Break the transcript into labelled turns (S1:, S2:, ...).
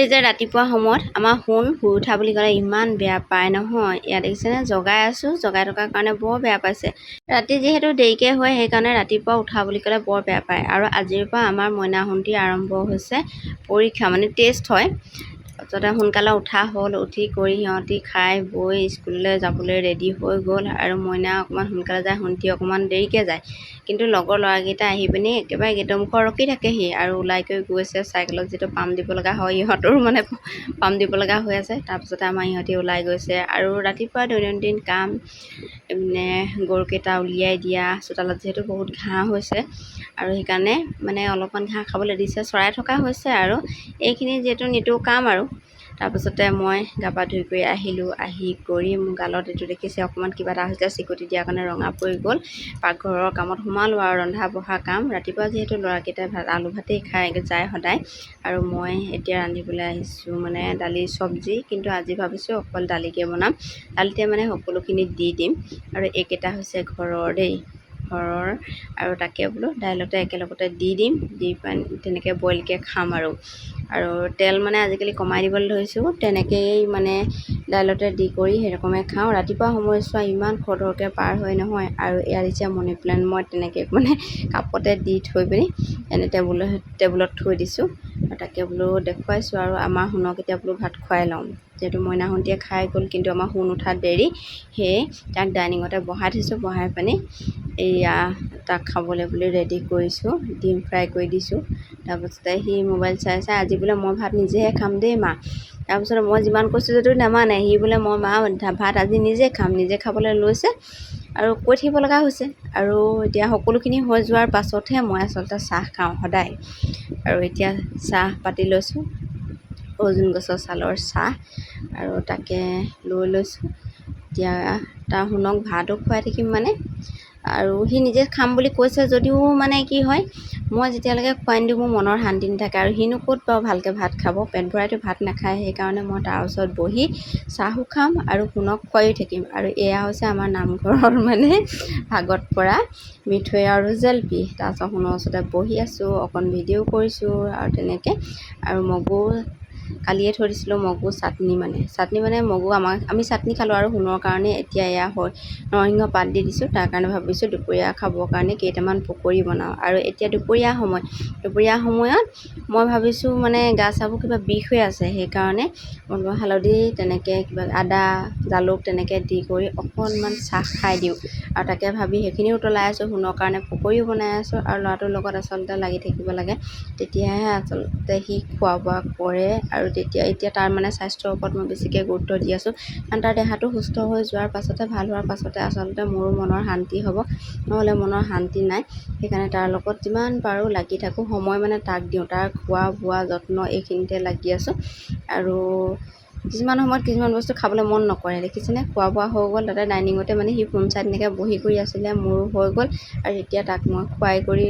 S1: এই যে ৰাতিপুৱা সময়ত আমাৰ শুই উঠা বুলি ক'লে ইমান বেয়া পায় নহয়। ইয়াত দেখিছেনে জগাই আছোঁ, জগাই থকাৰ কাৰণে বৰ বেয়া পাইছে। ৰাতি যিহেতু দেৰিকৈ হয় সেইকাৰণে ৰাতিপুৱা উঠা বুলি ক'লে বৰ বেয়া পায়। আৰু আজিৰ পৰা আমাৰ মইনাহঁতি আৰম্ভ হৈছে পৰীক্ষা, মানে টেষ্ট হয়। তাৰপিছতে সোনকালে উঠা হ'ল, উঠি কৰি সিহঁতি খাই বৈ স্কুললৈ যাবলৈ ৰেডি হৈ গ'ল। আৰু মইনা অকণমান সোনকালে যায়, শুন্তি অকণমান দেৰিকৈ যায়। কিন্তু লগৰ ল'ৰাকেইটা আহি পিনি একেবাৰে গেটৰ মুখত ৰখি থাকেহি আৰু ওলাই কৰি গৈছে। চাইকেলত যিটো পাম্প দিব লগা হয় ইহঁতৰো মানে পাম্প দিব লগা হৈ আছে। তাৰপিছতে আমাৰ ইহঁতি ওলাই গৈছে আৰু ৰাতিপুৱা দৈনন্দিন কাম মানে গৰুকেইটা উলিয়াই দিয়া, চোতালত যিহেতু বহুত ঘাঁহ হৈছে আৰু সেইকাৰণে মানে অলপমান ঘাঁহ খাবলৈ দিছে, চৰাই থকা হৈছে আৰু এইখিনি যিহেতু নিতৌ কাম আৰু। তাৰপিছতে মই গা পা ধুই কৰি আহিলোঁ। আহি কৰি মোৰ গালত এইটো দেখিছে অকণমান কিবা এটা হৈছে, চিকুটি দিয়াৰ কাৰণে ৰঙা পৰি গ'ল। পাকঘৰৰ কামত সোমালোঁ আৰু ৰন্ধা বঢ়া কাম। ৰাতিপুৱা যিহেতু ল'ৰাকেইটাই আলু ভাতেই খাই যায় সদায়, আৰু মই এতিয়া ৰান্ধিবলৈ আহিছোঁ মানে দালি চব্জি। কিন্তু আজি ভাবিছোঁ অকল দালিকে বনাম, দালিতে মানে সকলোখিনি দি দিম। আৰু এইকেইটা হৈছে ঘৰৰ দেই, ঘৰৰ, আৰু তাকে বোলো দাইলতে একেলগতে দি দিম, দি পানি তেনেকৈ বইলকৈ খাম আৰু তেল মানে আজিকালি কমাই দিবলৈ ধৰিছোঁ, তেনেকৈয়ে মানে দাইলতে দি কৰি সেইৰকমে খাওঁ। ৰাতিপুৱা সময়ছোৱা ইমান খৰধৰকৈ পাৰ হয় নহয়। আৰু এয়া দিছে মানি প্লেণ্ট, মই তেনেকৈ মানে কাপতে দি থৈ পিনি এনে টেবুলত থৈ দিছোঁ। আৰু তাকে বোলো দেখুৱাইছোঁ আৰু আমাৰ শুনক এতিয়া বোলো ভাত খুৱাই লওঁ, যিহেতু মইনাহঁতিয়ে খাই গ'ল। কিন্তু আমাৰ শুন উঠাত দেৰি, সেয়ে তাক ডাইনিঙতে বহাই থৈছোঁ। বহাই পিনি এইয়া তাক খাবলৈ বুলি ৰেডি কৰিছোঁ, ডিম ফ্ৰাই কৰি দিছোঁ। তাৰপিছতে সি মোবাইল চাই চাই আজি বোলে মই ভাত নিজেহে খাম দেই মা। তাৰপিছতে মই যিমান কৈছোঁ যদিও নামানে, সি বোলে মই মা ভাত আজি নিজে খাম, নিজে খাবলৈ লৈছে আৰু কৈ থাকিব লগা হৈছে। আৰু এতিয়া সকলোখিনি হৈ যোৱাৰ পাছতহে মই আচলতে চাহ খাওঁ সদায়। আৰু এতিয়া চাহ পাতি লৈছোঁ, অৰ্জুন গছৰ ছালৰ চাহ, আৰু তাকে লৈ লৈছোঁ। এতিয়া তাৰ শুনক ভাতো খুৱাই থাকিম মানে, আৰু সি নিজে খাম বুলি কৈছে যদিও মানে কি হয়, মই যেতিয়ালৈকে খুৱাই নিদিওঁ মোৰ মনৰ শান্তি নাথাকে। আৰু সিনো ক'ত বাৰু ভালকৈ ভাত খাব, পেট ভৰাইতো ভাত নাখায়। সেইকাৰণে মই তাৰ ওচৰত বহি চাহো খাম আৰু শুনক খুৱাইও থাকিম। আৰু এয়া হৈছে আমাৰ নামঘৰৰ মানে ভাগত পৰা মিঠৈ আৰু জেলেপি। তাৰপিছত শুনৰ ওচৰতে বহি আছোঁ, অকণ ভিডিঅ' কৰিছোঁ আৰু তেনেকৈ। আৰু মগু কালিয়ে থৈ দিছিলোঁ, মগু চাটনি মানে মগু আমি চাটনি খালোঁ আৰু শুনৰ কাৰণে এতিয়া এয়া হয় নৰসিংহ পাত দি দিছোঁ। তাৰ কাৰণে ভাবিছোঁ দুপৰীয়া খাবৰ কাৰণে কেইটামান পকৰি বনাওঁ। আৰু এতিয়া দুপৰীয়া সময়ত মই ভাবিছোঁ মানে গা চাবোৰ কিবা বিষ হৈ আছে, সেইকাৰণে হালধি তেনেকৈ কিবা আদা জালুক তেনেকৈ দি কৰি অকণমান চাহ খাই দিওঁ। আৰু তাকে ভাবি সেইখিনিও উতলাই আছোঁ, শুনৰ কাৰণে পকৰিও বনাই আছোঁ। আৰু ল'ৰাটোৰ লগত আচলতে লাগি থাকিব লাগে, তেতিয়াহে আচলতে সি খোৱা বোৱা কৰে। আৰু এতিয়া তাৰ মানে স্বাস্থ্যৰ ওপৰত মই বেছিকৈ গুৰুত্ব দি আছোঁ, কাৰণ তাৰ দেহাটো সুস্থ হৈ যোৱাৰ পাছতে, ভাল হোৱাৰ পাছতে আচলতে মোৰো মনৰ শান্তি হ'ব, নহ'লে মনৰ শান্তি নাই। সেইকাৰণে তাৰ লগত যিমান পাৰোঁ লাগি থাকোঁ, সময় মানে তাক দিওঁ, তাৰ খোৱা বোৱা যত্ন এইখিনিতে লাগি আছোঁ। আৰু কিছুমান সময়ত কিছুমান বস্তু খাবলৈ মন নকৰে, দেখিছেনে। খোৱা বোৱা হৈ গ'ল, তাতে ডাইনিঙতে মানে সি ফোন চাই তেনেকৈ বহি কৰি আছিলে, মোৰো হৈ গ'ল। আৰু এতিয়া তাক মই খুৱাই কৰি